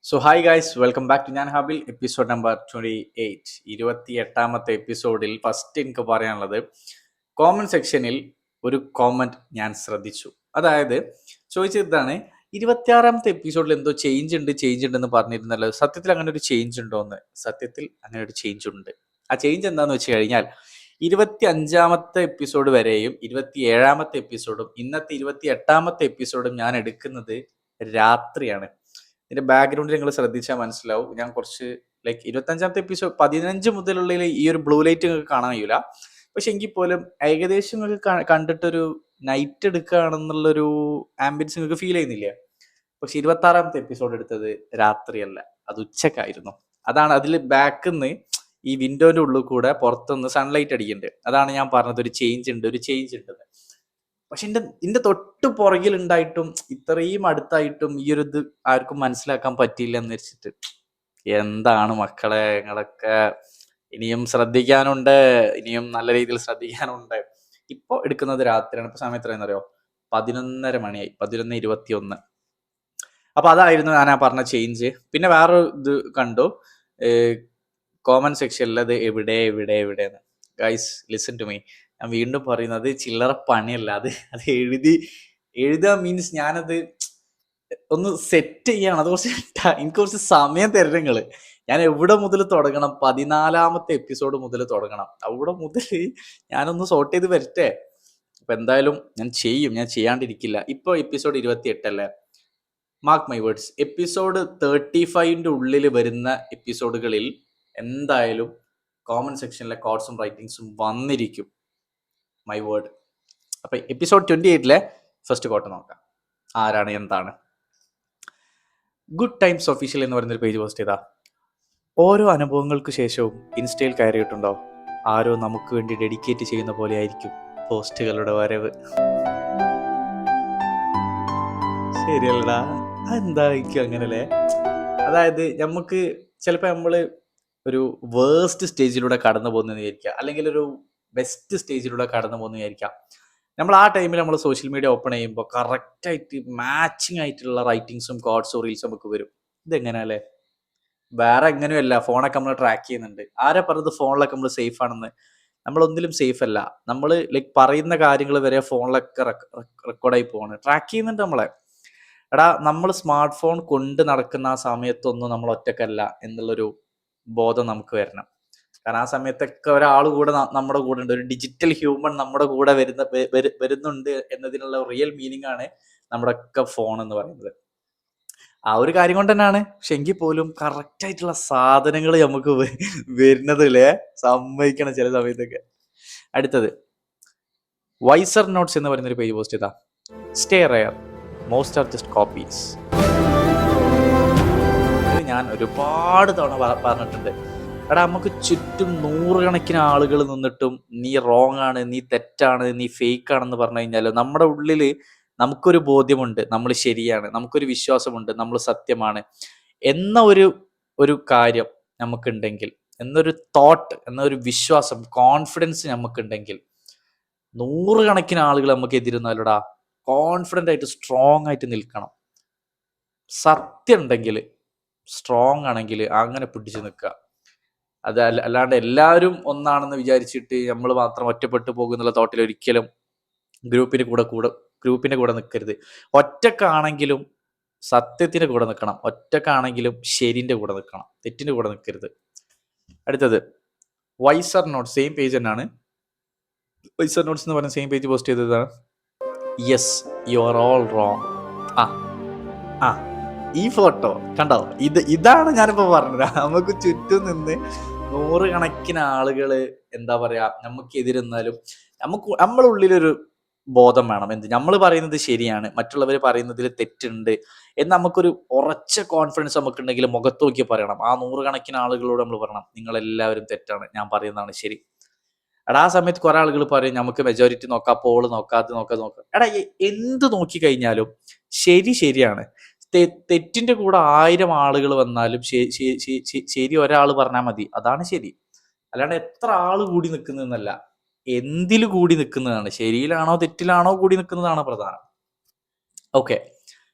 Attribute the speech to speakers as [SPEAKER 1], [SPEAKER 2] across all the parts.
[SPEAKER 1] So hi guys, welcome back to ഞാൻ ഹാബിൽ episode number 28. 28ാമത്തെ എപ്പിസോഡിൽ ഫസ്റ്റ് എനിക്ക് പറയാനുള്ളത്, കോമന്റ് സെക്ഷനിൽ ഒരു കോമന്റ് ഞാൻ ശ്രദ്ധിച്ചു. അതായത് ചോദിച്ചതാണ്, 26ാമത്തെ എപ്പിസോഡിൽ എന്തോ ചേഞ്ച് ഉണ്ട് എന്ന് പറഞ്ഞിരുന്നല്ലോ, സത്യത്തിൽ അങ്ങനെ ഒരു ചേഞ്ച് ഉണ്ടോ എന്ന്. സത്യത്തിൽ അങ്ങനെ ഒരു ചേഞ്ച് ഉണ്ട്. ആ ചേഞ്ച് എന്താണെന്ന് വെച്ച് കഴിഞ്ഞാൽ 25ാമത്തെ എപ്പിസോഡ് വരെയും 27ാമത്തെ എപ്പിസോഡും ഇന്നത്തെ 28ാമത്തെ എപ്പിസോഡും ഞാൻ എടുക്കുന്നത് രാത്രിയാണ്. ഇതിന്റെ ബാക്ക്ഗ്രൗണ്ടിൽ നിങ്ങൾ ശ്രദ്ധിച്ചാൽ മനസ്സിലാവും. ഞാൻ കുറച്ച് ലൈക്ക് 25ാമത്തെ എപ്പിസോഡ് 15 മുതലുള്ള ഈ ഒരു ബ്ലൂ ലൈറ്റ് നിങ്ങൾക്ക് കാണാൻ കഴിയൂല. പക്ഷെ എങ്കിൽ പോലും ഏകദേശം നിങ്ങൾക്ക് കണ്ടിട്ടൊരു നൈറ്റ് എടുക്കുകയാണെന്നുള്ളൊരു ആംബിയൻസ് നിങ്ങൾക്ക് ഫീൽ ചെയ്യുന്നില്ല. പക്ഷെ 26ാമത്തെ എപ്പിസോഡ് എടുത്തത് രാത്രിയല്ല, അത് ഉച്ചക്കായിരുന്നു. അതാണ് അതിൽ ബാക്കിൽ നിന്ന് ഈ വിൻഡോന്റെ ഉള്ളിൽ കൂടെ പുറത്തുനിന്ന് സൺലൈറ്റ് അടിക്കുന്നുണ്ട്. അതാണ് ഞാൻ പറഞ്ഞത്, ഒരു ചേഞ്ച് ഉണ്ട്. പക്ഷെ എന്റെ തൊട്ട് പുറകിൽ ഉണ്ടായിട്ടും ഇത്രയും അടുത്തായിട്ടും ഈ ഒരു ഇത് ആർക്കും മനസ്സിലാക്കാൻ പറ്റിയില്ല എന്ന് വെച്ചിട്ട്, എന്താണ് മക്കളെ നിങ്ങളൊക്കെ, ഇനിയും ശ്രദ്ധിക്കാനുണ്ട്, ഇനിയും നല്ല രീതിയിൽ ശ്രദ്ധിക്കാനുണ്ട്. ഇപ്പൊ എടുക്കുന്നത് രാത്രിയാണ്. ഇപ്പൊ സമയം എത്രയെന്ന് അറിയോ? 11:30 മണിയായി, 11:21. അപ്പൊ അതായിരുന്നു ഞാൻ ആ പറഞ്ഞ ചേഞ്ച്. പിന്നെ വേറെ ഇത് കണ്ടു, കോമന്റ് സെക്ഷനിൽ അത് എവിടെയെന്ന്. ഗൈസ് ലിസൺ ടു മീ, ഞാൻ വീണ്ടും പറയുന്നത് ചില്ലറ പണിയല്ല. അത് എഴുതുക മീൻസ് ഞാനത് ഒന്ന് സെറ്റ് ചെയ്യണം. അത് എനിക്ക് കുറച്ച് സമയം തരണം നിങ്ങള്. ഞാൻ എവിടെ മുതൽ തുടങ്ങണം? 14ാമത്തെ എപ്പിസോഡ് മുതൽ തുടങ്ങണം. അവിടെ മുതൽ ഞാനൊന്ന് സോർട്ട് ചെയ്ത് വരട്ടെ. അപ്പൊ എന്തായാലും ഞാൻ ചെയ്യാണ്ടിരിക്കില്ല. ഇപ്പൊ എപ്പിസോഡ് 28 അല്ലേ? മാർക്ക് മൈ വേർഡ്സ്, എപ്പിസോഡ് 35ന്റെ ഉള്ളിൽ വരുന്ന എപ്പിസോഡുകളിൽ എന്തായാലും കോമന്റ് സെക്ഷനിലെ കോഡ്സും റൈറ്റിങ്സും വന്നിരിക്കും. My word. അപ്പൊ എപ്പിസോഡ് 28ലെ ഫസ്റ്റ് കോട്ട് നോക്കാം. ആരാണ്, എന്താണ്? ഗുഡ് ടൈംസ് ഒഫീഷ്യൽ എന്ന് പറയുന്നൊരു പേജ് പോസ്റ്റ് ചെയ്താ, ഓരോ അനുഭവങ്ങൾക്ക് ശേഷവും ഇൻസ്റ്റയിൽ കയറിയിട്ടുണ്ടോ, ആരോ നമുക്ക് വേണ്ടി ഡെഡിക്കേറ്റ് ചെയ്യുന്ന പോലെ ആയിരിക്കും പോസ്റ്റുകളുടെ വരവ്. ശരിയല്ലടാ, അതെന്തായിരിക്കും അങ്ങനല്ലേ? അതായത് നമുക്ക് ചിലപ്പോൾ നമ്മള് ഒരു വേസ്റ്റ് സ്റ്റേജിലൂടെ കടന്നു പോകുന്നതെന്ന് വിചാരിക്കാം, അല്ലെങ്കിൽ ഒരു ബെസ്റ്റ് സ്റ്റേജിലൂടെ കടന്നു പോകുന്ന വിചാരിക്കാം. നമ്മൾ ആ ടൈമിൽ നമ്മൾ സോഷ്യൽ മീഡിയ ഓപ്പൺ ചെയ്യുമ്പോൾ കറക്റ്റായിട്ട് മാച്ചിങ് ആയിട്ടുള്ള റൈറ്റിങ്സും കോഡ്സും റീൽസും നമുക്ക് വരും. ഇതെങ്ങനെയല്ലേ? വേറെ എങ്ങനെയല്ല, ഫോണൊക്കെ നമ്മൾ ട്രാക്ക് ചെയ്യുന്നുണ്ട്. ആരാ പറഞ്ഞത് ഫോണിലൊക്കെ നമ്മൾ സേഫ് ആണെന്ന്? നമ്മളൊന്നിലും സേഫ് അല്ല. നമ്മൾ ലൈക്ക് പറയുന്ന കാര്യങ്ങൾ വരെ ഫോണിലൊക്കെ റെക്കോർഡായി പോവാണ്, ട്രാക്ക് ചെയ്യുന്നുണ്ട് നമ്മളെ. എടാ, നമ്മൾ സ്മാർട്ട് ഫോൺ കൊണ്ട് നടക്കുന്ന ആ സമയത്തൊന്നും നമ്മൾ ഒറ്റക്കല്ല എന്നുള്ളൊരു ബോധം നമുക്ക് വരണം. കാരണം ആ സമയത്തൊക്കെ ഒരാൾ കൂടെ നമ്മുടെ കൂടെ ഉണ്ട്, ഒരു ഡിജിറ്റൽ ഹ്യൂമൻ നമ്മുടെ കൂടെ വരുന്നുണ്ട് എന്നതിനുള്ള റിയൽ മീനിങ് ആണ് നമ്മുടെ ഒക്കെ ഫോൺ എന്ന് പറയുന്നത്. ആ ഒരു കാര്യം കൊണ്ട് തന്നെയാണ്. പക്ഷെ എങ്കിൽ പോലും കറക്റ്റ് ആയിട്ടുള്ള സാധനങ്ങൾ നമുക്ക് വരുന്നതില്ലേ, സമ്മതിക്കണം ചില സമയത്തൊക്കെ. അടുത്തത് വൈസർ നോട്ട്സ് എന്ന് പറയുന്നൊരു പേജ് പോസ്റ്റ് ചെയ്താ, stay rare, most are just copies. ഞാൻ ഒരുപാട് തവണ പറഞ്ഞിട്ടുണ്ട്. എടാ, നമുക്ക് ചുറ്റും നൂറുകണക്കിന് ആളുകൾ നിന്നിട്ടും നീ റോങ് ആണ്, നീ തെറ്റാണ്, നീ ഫേക്ക് ആണെന്ന് പറഞ്ഞു കഴിഞ്ഞാൽ നമ്മുടെ ഉള്ളിൽ നമുക്കൊരു ബോധ്യമുണ്ട്, നമ്മൾ ശരിയാണ്, നമുക്കൊരു വിശ്വാസമുണ്ട്, നമ്മൾ സത്യമാണ് എന്ന ഒരു കാര്യം നമുക്കുണ്ടെങ്കിൽ, എന്നൊരു തോട്ട്, എന്നൊരു വിശ്വാസം, കോൺഫിഡൻസ് നമുക്കുണ്ടെങ്കിൽ, നൂറുകണക്കിന് ആളുകൾ നമുക്ക് എതിരുന്നാലടാ കോൺഫിഡൻ്റ് ആയിട്ട് സ്ട്രോങ് ആയിട്ട് നിൽക്കണം. സത്യം ഉണ്ടെങ്കിൽ, സ്ട്രോങ് ആണെങ്കിൽ അങ്ങനെ പിടിച്ചു നിൽക്കുക. അല്ലാണ്ട് എല്ലാവരും ഒന്നാണെന്ന് വിചാരിച്ചിട്ട് നമ്മൾ മാത്രം ഒറ്റപ്പെട്ടു പോകുന്നുള്ള തോട്ടിൽ ഒരിക്കലും ഗ്രൂപ്പിന്റെ കൂടെ നിൽക്കരുത്. ഒറ്റക്കാണെങ്കിലും സത്യത്തിന്റെ കൂടെ നിൽക്കണം, ഒറ്റക്കാണെങ്കിലും ശരിന്റെ കൂടെ നിൽക്കണം, തെറ്റിന്റെ കൂടെ നിൽക്കരുത്. അടുത്തത് വൈസർ നോട്ട്സ്, സെയിം പേജ് തന്നെയാണ്. വൈസർ നോട്ട്സ് എന്ന് പറഞ്ഞ സെയിം പേജ് പോസ്റ്റ് ചെയ്തതാണ്. Yes, you are all wrong. ഈ ഫോട്ടോ കണ്ടോ? ഇതാണ് ഞാനിപ്പോ പറഞ്ഞത്. നമുക്ക് ചുറ്റും നിന്ന് നൂറുകണക്കിന് ആളുകള് എന്താ പറയാ നമുക്കെതിരെന്നാലും നമ്മളെ ഉള്ളിലൊരു ബോധം വേണം. നമ്മൾ പറയുന്നത് ശരിയാണ്, മറ്റുള്ളവർ പറയുന്നതിൽ തെറ്റുണ്ട് എന്ന് നമുക്കൊരു ഉറച്ച കോൺഫിഡൻസ് നമുക്കുണ്ടെങ്കിൽ മുഖത്ത് നോക്കി പറയണം. ആ നൂറുകണക്കിന് ആളുകളോട് നമ്മൾ പറയണം, നിങ്ങളെല്ലാവരും തെറ്റാണ്, ഞാൻ പറയുന്നതാണ് ശരി. എടാ, ആ സമയത്ത് കുറെ ആളുകൾ പറയും നമുക്ക് മെജോറിറ്റി നോക്കാം, പോള് നോക്കാം. എടാ, എന്ത് നോക്കി കഴിഞ്ഞാലും ശരിയാണ്. തെറ്റിന്റെ കൂടെ 1000 ആളുകൾ വന്നാലും ശരി ഒരാൾ പറഞ്ഞാൽ മതി, അതാണ് ശരി. അല്ലാണ്ട് എത്ര ആള് കൂടി നിൽക്കുന്നതെന്നല്ല, എന്തിൽ കൂടി നിൽക്കുന്നതാണ്. ശരിയിലാണോ തെറ്റിലാണോ കൂടി നിൽക്കുന്നതാണ് പ്രധാനം. ഓക്കെ,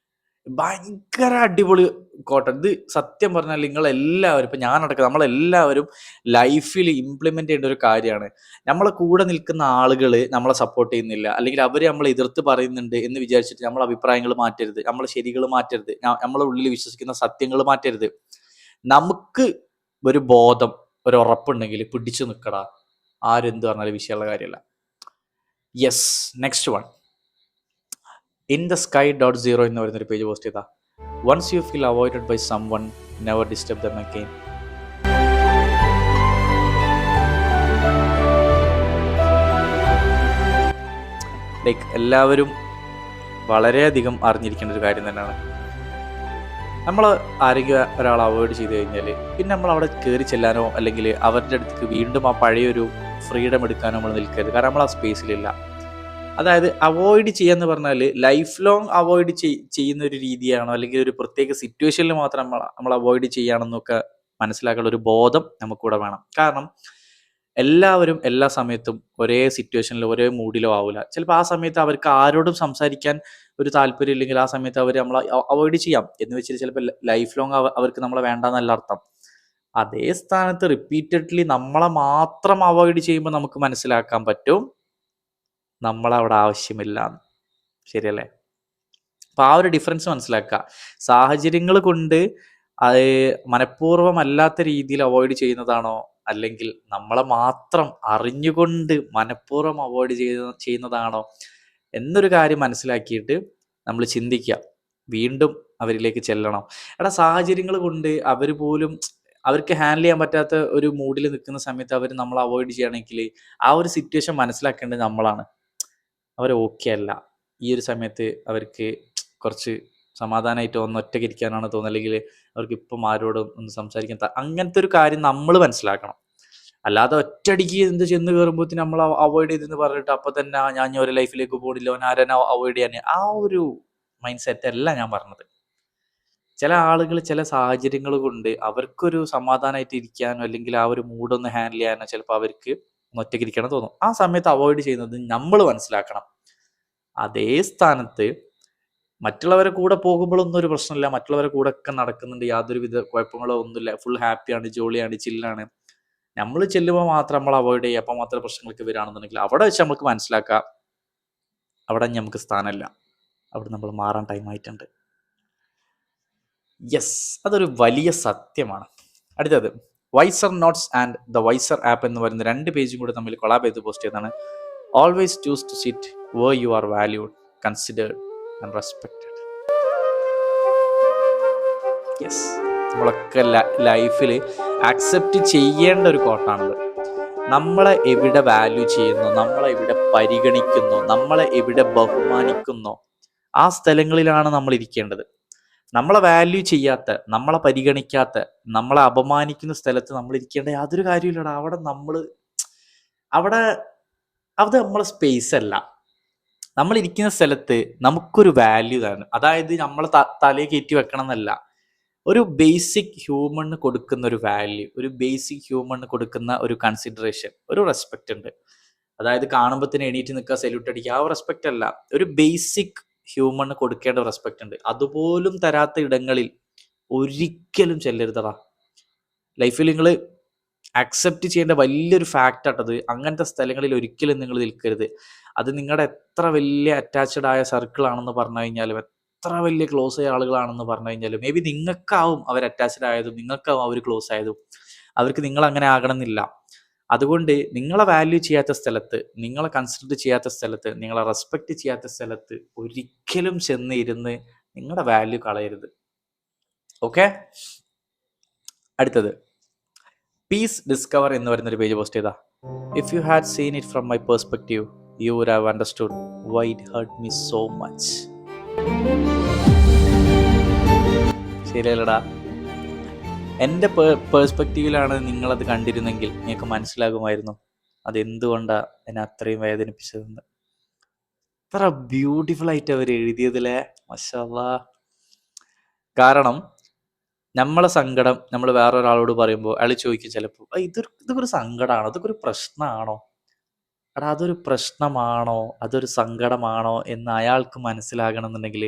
[SPEAKER 1] ഭയങ്കര അടിപൊളി കോട്ടൺ. ഇത് സത്യം പറഞ്ഞാൽ നിങ്ങളെല്ലാവരും, ഇപ്പം ഞാനടക്കം നമ്മളെല്ലാവരും ലൈഫിൽ ഇംപ്ലിമെൻ്റ് ചെയ്യേണ്ട ഒരു കാര്യമാണ്. നമ്മളെ കൂടെ നിൽക്കുന്ന ആളുകൾ നമ്മളെ സപ്പോർട്ട് ചെയ്യുന്നില്ല, അല്ലെങ്കിൽ അവർ നമ്മളെ എതിർത്ത് പറയുന്നുണ്ട് എന്ന് വിചാരിച്ചിട്ട് നമ്മളെ അഭിപ്രായങ്ങൾ മാറ്റരുത്, നമ്മളെ ശരികൾ മാറ്റരുത്, നമ്മളെ ഉള്ളിൽ വിശ്വസിക്കുന്ന സത്യങ്ങൾ മാറ്റരുത്. നമുക്ക് ഒരു ബോധം, ഒരു ഉറപ്പുണ്ടെങ്കിൽ പിടിച്ചു നിൽക്കടാ, ആരെന്ത് പറഞ്ഞാലും വിഷയമുള്ള കാര്യമല്ല. Yes, next one. In the sky .0 എന്ന് പറയുന്നൊരു പേജ് പോസ്റ്റ് ചെയ്താ, once you feel avoided by someone, never disturb them again. Like എല്ലാവരും വളരെയധികം അറിഞ്ഞിരിക്കേണ്ട ഒരു കാര്യം തന്നെയാണ്. നമ്മൾ ആരെങ്കിലും ഒരാൾ അവോയ്ഡ് ചെയ്ത് കഴിഞ്ഞാൽ പിന്നെ നമ്മൾ അവിടെ കയറി ചെല്ലാനോ അല്ലെങ്കിൽ അവരുടെ അടുത്തേക്ക് വീണ്ടും ആ പഴയൊരു ഫ്രീഡം എടുക്കാനോ നമ്മൾ നിൽക്കരുത്. കാരണം നമ്മൾ ആ സ്പേസിലില്ല. അതായത് അവോയ്ഡ് ചെയ്യാന്ന് പറഞ്ഞാൽ ലൈഫ് ലോങ് അവോയ്ഡ് ചെയ്യുന്ന ഒരു രീതിയാണോ, അല്ലെങ്കിൽ ഒരു പ്രത്യേക സിറ്റുവേഷനിൽ മാത്രം നമ്മൾ അവോയ്ഡ് ചെയ്യുകയാണെന്നൊക്കെ മനസ്സിലാക്കാനുള്ള ഒരു ബോധം നമുക്കിവിടെ വേണം. കാരണം എല്ലാവരും എല്ലാ സമയത്തും ഒരേ സിറ്റുവേഷനിലോ ഒരേ മൂഡിലോ ആവില്ല. ചിലപ്പോൾ ആ സമയത്ത് അവർക്ക് ആരോടും സംസാരിക്കാൻ ഒരു താല്പര്യം ഇല്ലെങ്കിൽ ആ സമയത്ത് അവർ നമ്മളെ അവോയ്ഡ് ചെയ്യാം. എന്ന് വെച്ചിട്ട് ചിലപ്പോൾ ലൈഫ് ലോങ് അവർക്ക് നമ്മളെ വേണ്ടാന്നല്ല അർത്ഥം. അതേ സ്ഥാനത്ത് റിപ്പീറ്റഡ്ലി നമ്മളെ മാത്രം അവോയ്ഡ് ചെയ്യുമ്പോൾ നമുക്ക് മനസ്സിലാക്കാൻ പറ്റും നമ്മളവിടെ ആവശ്യമില്ല. ശരിയല്ലേ? അപ്പൊ ആ ഒരു ഡിഫറൻസ് മനസ്സിലാക്കുക. സാഹചര്യങ്ങൾ കൊണ്ട് അത് മനഃപൂർവ്വമല്ലാത്ത രീതിയിൽ അവോയ്ഡ് ചെയ്യുന്നതാണോ, അല്ലെങ്കിൽ നമ്മളെ മാത്രം അറിഞ്ഞുകൊണ്ട് മനഃപൂർവ്വം അവോയ്ഡ് ചെയ്യുന്നതാണോ എന്നൊരു കാര്യം മനസ്സിലാക്കിയിട്ട് നമ്മൾ ചിന്തിക്കുക. വീണ്ടും അവരിലേക്ക് ചെല്ലണം. എടാ, സാഹചര്യങ്ങൾ കൊണ്ട് അവർ പോലും അവർക്ക് ഹാൻഡിൽ ചെയ്യാൻ പറ്റാത്ത ഒരു മൂഡിൽ നിൽക്കുന്ന സമയത്ത് അവർ നമ്മൾ അവോയ്ഡ് ചെയ്യുകയാണെങ്കിൽ ആ ഒരു സിറ്റുവേഷൻ മനസ്സിലാക്കേണ്ടത് നമ്മളാണ്. അവർ ഓക്കെ അല്ല, ഈ ഒരു സമയത്ത് അവർക്ക് കുറച്ച് സമാധാനമായിട്ട് ഒന്ന് ഒറ്റയ്ക്ക് ഇരിക്കാനാണ് തോന്നുന്നത്, അല്ലെങ്കിൽ അവർക്ക് ഇപ്പം ആരോടും ഒന്ന് സംസാരിക്കാൻ അങ്ങനത്തെ ഒരു കാര്യം നമ്മൾ മനസ്സിലാക്കണം. അല്ലാതെ ഒറ്റയടിക്ക് എന്ത് ചെന്ന് കയറുമ്പോഴത്തേന് നമ്മൾ അവോയ്ഡ് ചെയ്തെന്ന് പറഞ്ഞിട്ട് അപ്പം തന്നെ ഞാൻ ഒരു ലൈഫിലേക്ക് പോകണില്ല, അവൻ ആരെന്നെ അവോയ്ഡ് ചെയ്യാൻ, ആ ഒരു മൈൻഡ് സെറ്റ് അല്ല ഞാൻ പറഞ്ഞത്. ചില ആളുകൾ ചില സാഹചര്യങ്ങൾ കൊണ്ട് അവർക്കൊരു സമാധാനമായിട്ട് ഇരിക്കാനോ അല്ലെങ്കിൽ ആ ഒരു മൂഡൊന്ന് ഹാൻഡിൽ ചെയ്യാനോ ചിലപ്പോൾ അവർക്ക് ഒറ്റയ്ക്ക് ഇരിക്കണം തോന്നും. ആ സമയത്ത് അവോയ്ഡ് ചെയ്യുന്നത് നമ്മൾ മനസ്സിലാക്കണം. അതേ സ്ഥാനത്ത് മറ്റുള്ളവരെ കൂടെ പോകുമ്പോഴൊന്നും ഒരു പ്രശ്നമില്ല, മറ്റുള്ളവരെ കൂടെ ഒക്കെ നടക്കുന്നുണ്ട്, യാതൊരുവിധ കുഴപ്പങ്ങളോ ഒന്നുമില്ല, ഫുൾ ഹാപ്പിയാണ്, ജോളിയാണ്, ചില്ലാണ്. നമ്മൾ ചെല്ലുമ്പോൾ മാത്രം നമ്മൾ അവോയ്ഡ് ചെയ്യുക, അപ്പം മാത്രം പ്രശ്നങ്ങൾക്ക് വരികയാണെന്നുണ്ടെങ്കിൽ അവിടെ വെച്ച് നമുക്ക് മനസ്സിലാക്കാം അവിടെ നമുക്ക് സ്ഥാനമില്ല, അവിടെ നമ്മൾ മാറാൻ ടൈം ആയിട്ടുണ്ട്. യെസ്, അതൊരു വലിയ സത്യമാണ്. അടുത്തത് wiser notes and the wiser app എന്ന് പറയുന്ന 2 പേജും കൂടെ തമ്മിൽ കൊളാബ് ചെയ്ത് പോസ്റ്റ് ചെയ്തതാണ്. Always choose to sit where you are valued, considered and respected. Yes, നമ്മളൊക്കെ ലൈഫിൽ ആക്സെപ്റ്റ് ചെയ്യേണ്ട ഒരു കോട്ടാണത്. നമ്മളെ എവിടെ വാല്യൂ ചെയ്യുന്നു, നമ്മളെ എവിടെ പരിഗണിക്കുന്നു, നമ്മളെ എവിടെ ബഹുമാനിക്കുന്നു, ആ സ്ഥലങ്ങളിലാണ് നമ്മൾ ഇരിക്കേണ്ടത്. നമ്മളെ വാല്യൂ ചെയ്യാത്ത, നമ്മളെ പരിഗണിക്കാത്ത, നമ്മളെ അപമാനിക്കുന്ന സ്ഥലത്ത് നമ്മൾ ഇരിക്കേണ്ട യാതൊരു കാര്യമില്ലടാ. അവിടെ അത് നമ്മളെ സ്പേസ് അല്ല. നമ്മൾ ഇരിക്കുന്ന സ്ഥലത്ത് നമുക്കൊരു വാല്യൂ ആണ്. അതായത് നമ്മളെ തലയെ കയറ്റി വെക്കണം എന്നല്ല, ഒരു ബേസിക് ഹ്യൂമണ് കൊടുക്കുന്ന ഒരു വാല്യൂ, ഒരു ബേസിക് ഹ്യൂമണ് കൊടുക്കുന്ന ഒരു കൺസിഡറേഷൻ, ഒരു റെസ്പെക്റ്റ് ഉണ്ട്. അതായത് കാണുമ്പോൾ തന്നെ എണീറ്റ് നിൽക്കുക, സല്യൂട്ട് അടിക്കുക, ആ റെസ്പെക്റ്റ് അല്ല, ഒരു ബേസിക് ഹ്യൂമണ് കൊടുക്കേണ്ട റെസ്പെക്റ്റ് ഉണ്ട്. അതുപോലും തരാത്ത ഇടങ്ങളിൽ ഒരിക്കലും ചെല്ലരുതടാ. ലൈഫിൽ നിങ്ങൾ അക്സെപ്റ്റ് ചെയ്യേണ്ട വലിയൊരു ഫാക്റ്റ് ആട്ടത്. അങ്ങനത്തെ സ്ഥലങ്ങളിൽ ഒരിക്കലും നിങ്ങൾ നിൽക്കരുത്. അത് നിങ്ങളുടെ എത്ര വലിയ അറ്റാച്ച്ഡ് ആയ സർക്കിൾ ആണെന്ന് പറഞ്ഞു കഴിഞ്ഞാലും, എത്ര വലിയ ക്ലോസ് ആയ ആളുകളാണെന്ന് പറഞ്ഞു കഴിഞ്ഞാലും, മേ ബി നിങ്ങൾക്കാവും അവർ അറ്റാച്ച്ഡ് ആയതും, നിങ്ങൾക്കാവും അവർ ക്ലോസ് ആയതും. അവർക്ക് നിങ്ങൾ അങ്ങനെ ആകണമെന്നില്ല. അതുകൊണ്ട് നിങ്ങളെ വാല്യൂ ചെയ്യാത്ത സ്ഥലത്ത്, നിങ്ങളെ കൺസിഡർ ചെയ്യാത്ത സ്ഥലത്ത്, നിങ്ങളെ റെസ്പെക്റ്റ് ചെയ്യാത്ത സ്ഥലത്ത് ഒരിക്കലും ചെന്ന് ഇരുന്ന് നിങ്ങളുടെ വാല്യൂ കളയരുത്. ഓക്കെ, അടുത്തത് പീസ് ഡിസ്കവർ എന്ന് പറയുന്നൊരു പേജ് പോസ്റ്റ് ചെയ്താ, if you had seen it from my perspective you would have understood why it hurt me so much. ശരിയല്ലടാ, എൻ്റെ പേഴ്സ്പെക്റ്റീവിലാണ് നിങ്ങളത് കണ്ടിരുന്നെങ്കിൽ നിങ്ങൾക്ക് മനസ്സിലാകുമായിരുന്നു അതെന്തുകൊണ്ടാണ് എന്നെ അത്രയും വേദനിപ്പിച്ചതെന്ന്. അത്ര ബ്യൂട്ടിഫുൾ ആയിട്ട് അവർ എഴുതിയതിലെ മാഷാല്ലാ. കാരണം നമ്മളെ സങ്കടം നമ്മൾ വേറൊരാളോട് പറയുമ്പോൾ അയാൾ ചോദിക്കും ചിലപ്പോൾ, ഇതൊക്കെ ഒരു സങ്കടമാണോ, ഇതൊക്കെ ഒരു പ്രശ്നമാണോ, എടാ അതൊരു പ്രശ്നമാണോ, അതൊരു സങ്കടമാണോ എന്ന് അയാൾക്ക് മനസ്സിലാകണം എന്നുണ്ടെങ്കിൽ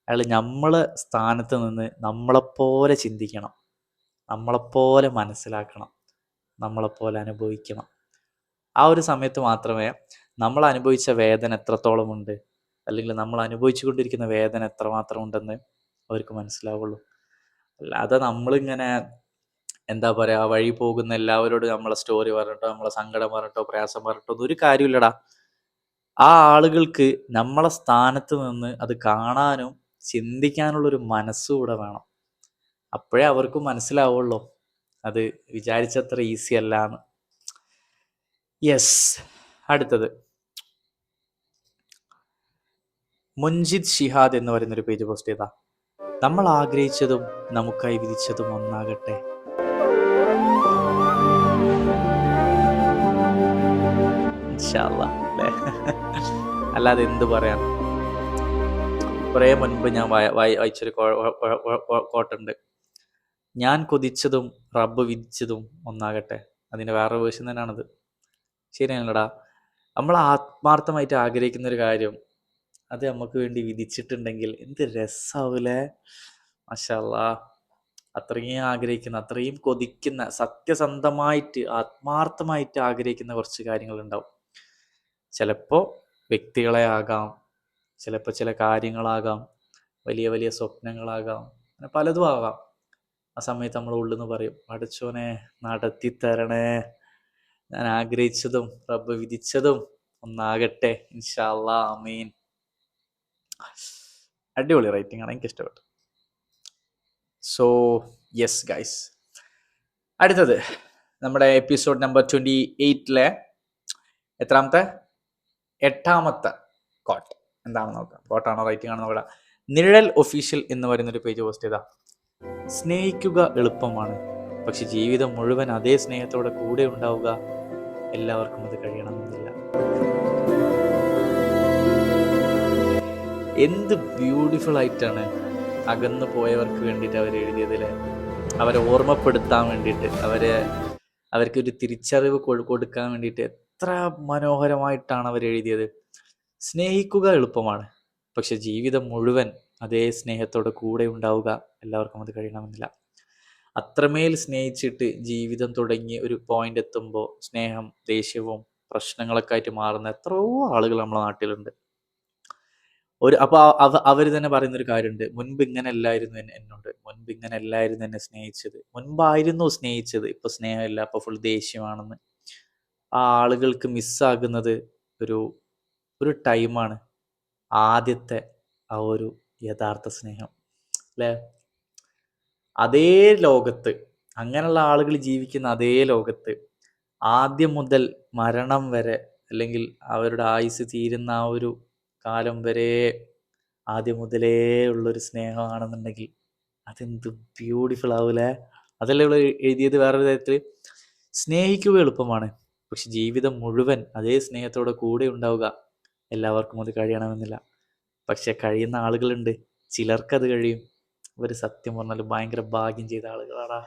[SPEAKER 1] അയാൾ നമ്മളെ സ്ഥാനത്ത് നിന്ന് നമ്മളെപ്പോലെ ചിന്തിക്കണം, നമ്മളെപ്പോലെ മനസ്സിലാക്കണം, നമ്മളെപ്പോലെ അനുഭവിക്കണം. ആ ഒരു സമയത്ത് മാത്രമേ നമ്മൾ അനുഭവിച്ച വേദന എത്രത്തോളം ഉണ്ട്, അല്ലെങ്കിൽ നമ്മൾ അനുഭവിച്ചു കൊണ്ടിരിക്കുന്ന വേദന എത്രമാത്രം ഉണ്ടെന്ന് അവർക്ക് മനസ്സിലാവുള്ളൂ. അല്ലാതെ നമ്മളിങ്ങനെ എന്താ പറയുക, വഴി പോകുന്ന എല്ലാവരോടും നമ്മളെ സ്റ്റോറി പറഞ്ഞിട്ടോ നമ്മളെ സങ്കടം പറഞ്ഞിട്ടോ പ്രയാസം പറഞ്ഞിട്ടോ ഒന്നും ഒരു കാര്യമില്ലടാ. ആ ആളുകൾക്ക് നമ്മളെ സ്ഥാനത്ത് നിന്ന് അത് കാണാനും ചിന്തിക്കാനുള്ളൊരു മനസ്സുകൂടെ വേണം. അപ്പോഴേ അവർക്കും മനസ്സിലാവുള്ളൂ അത് വിചാരിച്ചത്ര ഈസി അല്ല എന്ന്. യെസ്. അടുത്തത് മുൻജിദ് ഷിഹാദ് എന്ന് പറയുന്നൊരു പേജ് പോസ്റ്റ് ചെയ്താ, നമ്മൾ ആഗ്രഹിച്ചതും നമുക്കായി വിധിച്ചതും ഒന്നാകട്ടെ. ഇൻഷാ അല്ലാ, അല്ലേ? അല്ലാതെ എന്ത് പറയാൻ. കുറേ മുൻപ് ഞാൻ വായിച്ചൊരു കോട്ടുണ്ട്, ഞാൻ കൊതിച്ചതും റബ്ബ് വിധിച്ചതും ഒന്നാകട്ടെ. അതിൻ്റെ വേറെ വേർഷൻ തന്നെയാണത്. ശരിയാണല്ലടാ. നമ്മൾ ആത്മാർത്ഥമായിട്ട് ആഗ്രഹിക്കുന്ന ഒരു കാര്യം അത് നമുക്ക് വേണ്ടി വിധിച്ചിട്ടുണ്ടെങ്കിൽ എന്ത് രസാവൂലേ. മാഷാ അല്ലാ. അത്രയും ആഗ്രഹിക്കുന്ന, അത്രയും കൊതിക്കുന്ന, സത്യസന്ധമായിട്ട് ആത്മാർത്ഥമായിട്ട് ആഗ്രഹിക്കുന്ന കുറച്ച് കാര്യങ്ങളുണ്ടാവും. ചിലപ്പോൾ വ്യക്തികളെ ആകാം, ചിലപ്പോൾ ചില കാര്യങ്ങളാകാം, വലിയ വലിയ സ്വപ്നങ്ങളാകാം, അങ്ങനെ പലതും ആകാം. ആ സമയത്ത് നമ്മൾ ഉള്ളിൽ നിന്ന് പറയും, പടച്ചോനെ നടത്തി തരണേ, ഞാൻ ആഗ്രഹിച്ചതും റബ്ബ് വിധിച്ചതും ഒന്നാകട്ടെ, ഇൻഷാ അല്ലാ, ആമീൻ. അടിപൊളി റൈറ്റിംഗ് ആണ്, എനിക്ക് ഇഷ്ടപ്പെട്ടു. സോ യെസ് ഗൈസ്, അടുത്തത് നമ്മുടെ എപ്പിസോഡ് നമ്പർ 28 എത്രാമത്തെ, 8ാമത്തെ കോട്ട് എന്താണെന്ന് നോക്കാം. കോട്ടാണോ റൈറ്റിംഗ് ആണോ നോക്കാം. നിഴൽ ഒഫീഷ്യൽ എന്ന് പറയുന്നൊരു പേജ് പോസ്റ്റ് ചെയ്താ, സ്നേഹിക്കുക എളുപ്പമാണ്, പക്ഷെ ജീവിതം മുഴുവൻ അതേ സ്നേഹത്തോടെ കൂടെ ഉണ്ടാവുക എല്ലാവർക്കും അത് കഴിയണമെന്നില്ല. എന്ത് ബ്യൂട്ടിഫുൾ ആയിട്ടാണ് അകന്നു പോയവർക്ക് വേണ്ടിയിട്ട് അവർ എഴുതിയതിൽ, അവരെ ഓർമ്മപ്പെടുത്താൻ വേണ്ടിയിട്ട്, അവർക്കൊരു തിരിച്ചറിവ് കൊടുക്കാൻ വേണ്ടിയിട്ട് എത്ര മനോഹരമായിട്ടാണ് അവർ എഴുതിയത്. സ്നേഹിക്കുക എളുപ്പമാണ്, പക്ഷെ ജീവിതം മുഴുവൻ അതേ സ്നേഹത്തോടെ കൂടെ ഉണ്ടാവുക എല്ലാവർക്കും അത് കഴിയണമെന്നില്ല. അത്രമേൽ സ്നേഹിച്ചിട്ട് ജീവിതം തുടങ്ങി ഒരു പോയിന്റ് എത്തുമ്പോൾ സ്നേഹം ദേഷ്യവും പ്രശ്നങ്ങളൊക്കെ ആയിട്ട് മാറുന്ന എത്രയോ ആളുകൾ നമ്മുടെ നാട്ടിലുണ്ട്. അപ്പോൾ അവർ തന്നെ പറയുന്നൊരു കാര്യമുണ്ട്, മുൻപ് ഇങ്ങനെ അല്ലായിരുന്നു എന്നോട്, മുൻപ് ഇങ്ങനെ അല്ലായിരുന്നു എന്നെ സ്നേഹിച്ചത്, മുൻപായിരുന്നു സ്നേഹിച്ചത്, ഇപ്പൊ സ്നേഹമില്ല, ഇപ്പൊ ഫുൾ ദേഷ്യമാണെന്ന്. ആ ആളുകൾക്ക് മിസ്സാകുന്നത് ഒരു ടൈമാണ്, ആദ്യത്തെ ആ ഒരു യഥാർത്ഥ സ്നേഹം, അല്ലേ? അതേ ലോകത്ത്, അങ്ങനെയുള്ള ആളുകൾ ജീവിക്കുന്ന അതേ ലോകത്ത് ആദ്യം മുതൽ മരണം വരെ, അല്ലെങ്കിൽ അവരുടെ ആയുസ് തീരുന്ന ആ ഒരു കാലം വരെ ആദ്യം മുതലേ ഉള്ളൊരു സ്നേഹമാണെന്നുണ്ടെങ്കിൽ അതെന്ത് ബ്യൂട്ടിഫുൾ ആവൂലേ. അതല്ലേ ഇവിടെ എഴുതിയത് വേറൊരു തരത്തിൽ, സ്നേഹിക്കുക എളുപ്പമാണ്, പക്ഷെ ജീവിതം മുഴുവൻ അതേ സ്നേഹത്തോടെ കൂടെ ഉണ്ടാവുക എല്ലാവർക്കും അത് കഴിയണമെന്നില്ല. പക്ഷെ കഴിയുന്ന ആളുകളുണ്ട്, ചിലർക്കത് കഴിയും. അവർ സത്യം പറഞ്ഞാൽ ഭയങ്കര ഭാഗ്യം ചെയ്ത ആളുകളാടാ.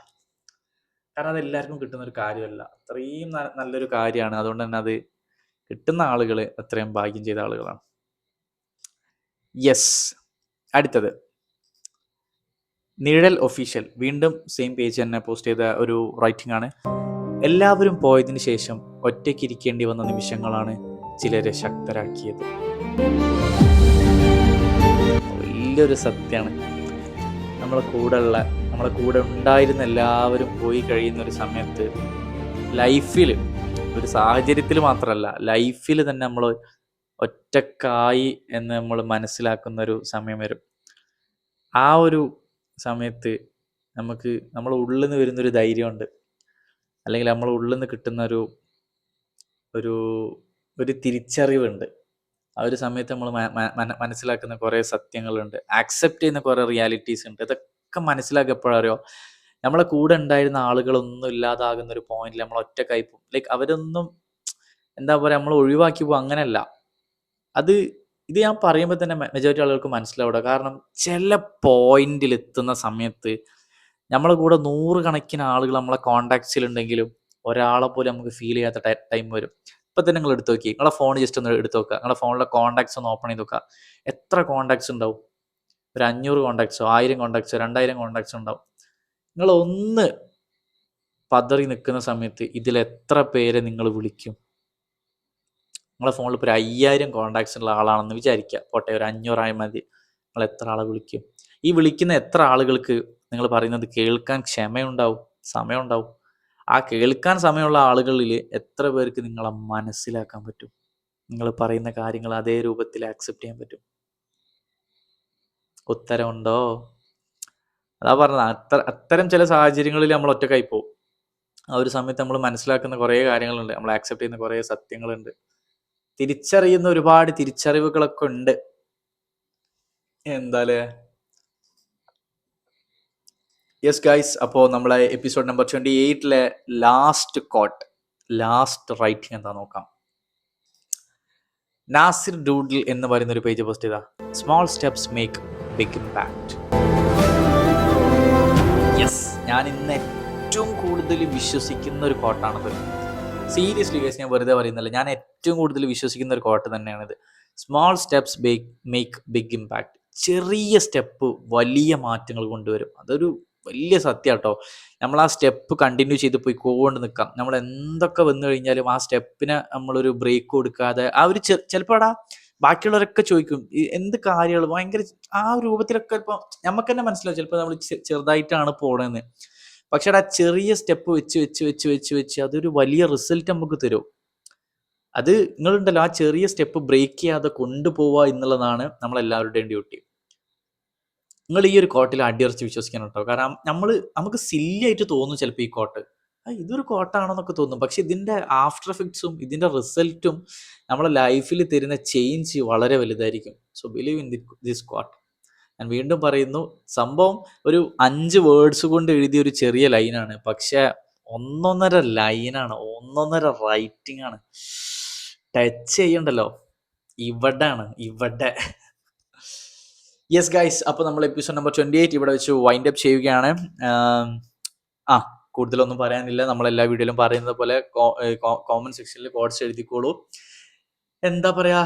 [SPEAKER 1] കാരണം അത് എല്ലാവർക്കും കിട്ടുന്ന ഒരു കാര്യമല്ല, അത്രയും നല്ലൊരു കാര്യമാണ്. അതുകൊണ്ട് തന്നെ അത് കിട്ടുന്ന ആളുകൾ അത്രയും ഭാഗ്യം ചെയ്ത ആളുകളാണ്. യെസ്. അടുത്തത് നിഴൽ ഒഫീഷ്യൽ, വീണ്ടും സെയിം പേജ് തന്നെ പോസ്റ്റ് ചെയ്ത ഒരു റൈറ്റിംഗ് ആണ്. എല്ലാവരും പോയതിനു ശേഷം ഒറ്റയ്ക്കിരിക്കേണ്ടി വന്ന നിമിഷങ്ങളാണ് ചിലരെ ശക്തരാക്കിയത്. വലിയൊരു സത്യമാണ്. നമ്മളെ കൂടെ ഉണ്ടായിരുന്ന എല്ലാവരും പോയി കഴിയുന്ന ഒരു സമയത്ത്, ലൈഫിൽ, ഒരു സാഹചര്യത്തിൽ മാത്രമല്ല, ലൈഫിൽ തന്നെ നമ്മൾ ഒറ്റക്കായി എന്ന് നമ്മൾ മനസ്സിലാക്കുന്ന ഒരു സമയം വരും. ആ ഒരു സമയത്ത് നമ്മളെ ഉള്ളിൽ നിന്ന് വരുന്നൊരു ധൈര്യമുണ്ട്, അല്ലെങ്കിൽ നമ്മളെ ഉള്ളിൽ നിന്ന് കിട്ടുന്ന ഒരു തിരിച്ചറിവുണ്ട്. ആ ഒരു സമയത്ത് നമ്മൾ മനസ്സിലാക്കുന്ന കുറേ സത്യങ്ങളുണ്ട്, ആക്സെപ്റ്റ് ചെയ്യുന്ന കുറേ റിയാലിറ്റീസ് ഉണ്ട്. ഇതൊക്കെ മനസ്സിലാക്കിയപ്പോഴറിയോ നമ്മളെ കൂടെ ഉണ്ടായിരുന്ന ആളുകളൊന്നും ഇല്ലാതാകുന്ന ഒരു പോയിന്റിൽ നമ്മൾ ഒറ്റക്കായി പോകും. ലൈക്ക് അവരൊന്നും എന്താ പറയുക, നമ്മൾ ഒഴിവാക്കി പോകും, അങ്ങനെയല്ല. ഇത് ഞാൻ പറയുമ്പോൾ തന്നെ മെജോറിറ്റി ആളുകൾക്ക് മനസ്സിലാവില്ല. കാരണം ചില പോയിന്റിൽ എത്തുന്ന സമയത്ത് നമ്മളെ കൂടെ 100 കണക്കിന് ആളുകൾ നമ്മളെ കോണ്ടാക്ട്സിലുണ്ടെങ്കിലും ഒരാളെ പോലും നമുക്ക് ഫീൽ ചെയ്യാത്ത ടൈം വരും. ഇപ്പം തന്നെ നിങ്ങൾ എടുത്ത് നോക്കി, നിങ്ങളെ ഫോൺ ജസ്റ്റ് ഒന്ന് എടുത്ത് നോക്കുക, നിങ്ങളുടെ ഫോണിലെ കോണ്ടാക്ട്സ് ഒന്ന് ഓപ്പൺ ചെയ്ത് നോക്കുക, എത്ര കോണ്ടാക്ട്സ് ഉണ്ടാവും? ഒരു 500 കോണ്ടാക്ട്സോ 1000 കോണ്ടാക്ട്സോ 2000 കോണ്ടാക്ട്സോ ഉണ്ടാവും. നിങ്ങൾ ഒന്ന് പതറി നിൽക്കുന്ന സമയത്ത് ഇതിൽ എത്ര പേരെ നിങ്ങൾ വിളിക്കും? നിങ്ങളെ ഫോണിൽ ഇപ്പോൾ ഒരു 5000 കോണ്ടാക്ട്സ് ഉള്ള ആളാണെന്ന് വിചാരിക്കുക, പോട്ടെ ഒരു 500 ആയാൽ മതി. നിങ്ങൾ എത്ര ആളെ വിളിക്കും? ഈ വിളിക്കുന്ന എത്ര ആളുകൾക്ക് നിങ്ങൾ പറയുന്നത് കേൾക്കാൻ ക്ഷമയുണ്ടാവും, സമയമുണ്ടാവും? ആ കേൾക്കാൻ സമയമുള്ള ആളുകളിൽ എത്ര പേർക്ക് നിങ്ങളെ മനസ്സിലാക്കാൻ പറ്റും? നിങ്ങൾ പറയുന്ന കാര്യങ്ങൾ അതേ രൂപത്തിൽ ആക്സെപ്റ്റ് ചെയ്യാൻ പറ്റും? ഉത്തരമുണ്ടോ? അതാ പറഞ്ഞത്, അത്തരം ചില സാഹചര്യങ്ങളിൽ നമ്മൾ ഒറ്റക്കായി പോകും. ആ ഒരു സമയത്ത് നമ്മൾ മനസ്സിലാക്കുന്ന കുറേ കാര്യങ്ങളുണ്ട്, നമ്മൾ ആക്സെപ്റ്റ് ചെയ്യുന്ന കുറേ സത്യങ്ങളുണ്ട്, തിരിച്ചറിയുന്ന ഒരുപാട് തിരിച്ചറിവുകളൊക്കെ ഉണ്ട്. എന്താല്ലേ? യെസ് ഗൈസ്, അപ്പോൾ നമ്മളെ episode number 28 last quote, last writing എന്താ നോക്കാം. നാസിർ ഡൂഡിൽ എന്ന് പറയുന്ന ഒരു പേജ് പോസ്റ്റ് ചെയ്താ, small steps make big impact. Yes, ഞാൻ ഇന്ന് ഏറ്റവും കൂടുതൽ വിശ്വസിക്കുന്ന ഒരു കോട്ടാണത്. സീരിയസ്ലി ഗൈസ്, ഞാൻ വെറുതെ പറയുന്നില്ല, ഞാൻ ഏറ്റവും കൂടുതൽ വിശ്വസിക്കുന്ന ഒരു കോട്ട് തന്നെയാണിത്. Small steps make big impact. ചെറിയ സ്റ്റെപ്പ് വലിയ മാറ്റങ്ങൾ കൊണ്ടുവരും. അതൊരു വലിയ സത്യം കേട്ടോ. നമ്മൾ ആ സ്റ്റെപ്പ് കണ്ടിന്യൂ ചെയ്ത് പോയിക്കൊണ്ട് നിൽക്കാം. നമ്മൾ എന്തൊക്കെ വന്നു കഴിഞ്ഞാലും ആ സ്റ്റെപ്പിന് നമ്മളൊരു ബ്രേക്ക് കൊടുക്കാതെ ആ ഒരു ചിലപ്പോൾ ബാക്കിയുള്ളവരൊക്കെ ചോദിക്കും എന്ത് കാര്യങ്ങൾ ഭയങ്കര ആ രൂപത്തിലൊക്കെ ഇപ്പോൾ നമുക്ക് തന്നെ മനസ്സിലാവും ചിലപ്പോൾ നമ്മൾ ചെറുതായിട്ടാണ് പോണതെന്ന്. പക്ഷെ ആ ചെറിയ സ്റ്റെപ്പ് വെച്ച് വെച്ച് വെച്ച് വെച്ച് വെച്ച് അതൊരു വലിയ റിസൾട്ട് നമുക്ക് തരും. അത് നിങ്ങളുണ്ടല്ലോ, ആ ചെറിയ സ്റ്റെപ്പ് ബ്രേക്ക് ചെയ്യാതെ കൊണ്ടുപോവുക എന്നുള്ളതാണ് നമ്മളെല്ലാവരുടെയും ഡ്യൂട്ടി. നിങ്ങൾ ഈ ഒരു കോട്ടിൽ അടിയുറച്ച് വിശ്വസിക്കണം കേട്ടോ. കാരണം നമുക്ക് സില്ലിയായിട്ട് തോന്നും ചിലപ്പോൾ ഈ കോട്ട്, ഇതൊരു കോട്ടാണെന്നൊക്കെ തോന്നും. പക്ഷെ ഇതിൻ്റെ ആഫ്റ്റർ എഫക്ട്സും ഇതിൻ്റെ റിസൾട്ടും നമ്മളെ ലൈഫിൽ തരുന്ന ചേഞ്ച് വളരെ വലുതായിരിക്കും. So believe in this quote. ഞാൻ വീണ്ടും പറയുന്നു, സംഭവം ഒരു 5 വേർഡ്സ് കൊണ്ട് എഴുതിയ ഒരു ചെറിയ ലൈനാണ്, പക്ഷെ 1.5 ലൈനാണ്, 1.5 റൈറ്റിംഗ് ആണ്. ടച്ച് ചെയ്യണ്ടല്ലോ, ഇവിടെ. യെസ് ഗൈസ്, അപ്പോൾ നമ്മൾ എപ്പിസോഡ് നമ്പർ 28 ഇവിടെ വെച്ച് വൈൻഡ് അപ്പ് ചെയ്യുകയാണ്. കൂടുതലൊന്നും പറയാനില്ല. നമ്മളെല്ലാ വീഡിയോയിലും പറയുന്നത് പോലെ കോമന്റ് സെക്ഷനിൽ കോഡ്സ് എഴുതിക്കോളൂ. എന്താ പറയാ,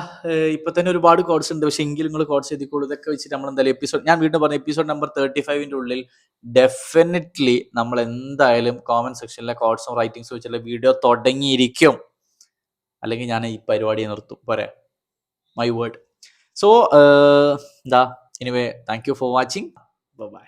[SPEAKER 1] ഇപ്പൊ തന്നെ ഒരുപാട് കോഡ്സ് ഉണ്ട്, പക്ഷെ എങ്കിലും നിങ്ങൾ കോഡ്സ് എഴുതിക്കോളൂ. ഇതൊക്കെ വെച്ചിട്ട് നമ്മൾ എന്തായാലും ഞാൻ വീണ്ടും പറഞ്ഞ എപ്പിസോഡ് നമ്പർ 35 ഉള്ളിൽ ഡെഫിനറ്റ്ലി നമ്മൾ എന്തായാലും കോമന്റ് സെക്ഷനിലെ കോഡ്സും റൈറ്റിംഗ്സും വെച്ചുള്ള വീഡിയോ തുടങ്ങിയിരിക്കും. അല്ലെങ്കിൽ ഞാൻ ഈ പരിപാടിയെ നിർത്തും. പോരെ, my word. So anyway, thank you for watching. By.